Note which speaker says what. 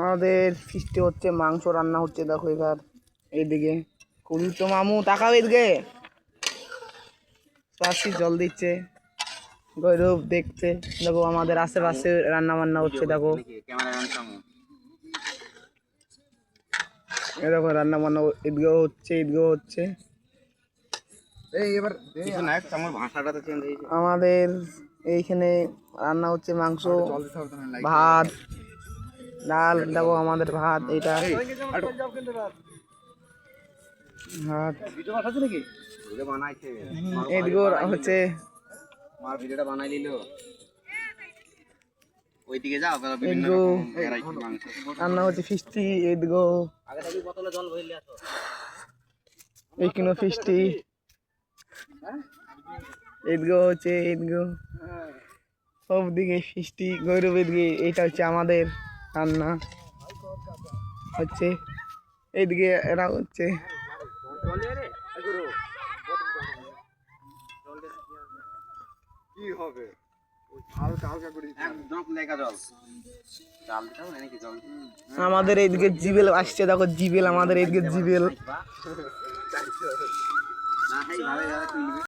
Speaker 1: আমাদের ফিস্টে হচ্ছে, মাংস রান্না হচ্ছে। দেখো এবার এইদিকে কুলি তো মামু তাকাও এদিকে, পাশি জল দিচ্ছে, গৌরব দেখছে। দেখো আমাদের আশেপাশে রান্না বান্না হচ্ছে। দেখো এই দেখো রান্না বান্না এদিকেও হচ্ছে, এদিকেও হচ্ছে। আমাদের এইখানে রান্না হচ্ছে মাংস, ভাত, ডাল। দেখো আমাদের ভাত, এইটা ভাত। এদিকেও হচ্ছে রান্না হচ্ছে ফিস্টি। এদিকেও এইখানে ফিস্টি, এদিকেও হচ্ছে, এদিকেও সব দিকে ফিস্টি। গৌরব এদিকে, এইটা হচ্ছে আমাদের রান্না হচ্ছে। এইদিকে এরা হচ্ছে আমাদের এইদিকে জিবেল আসছে। দেখো জিবেল, আমাদের এইদিকে জিবেল।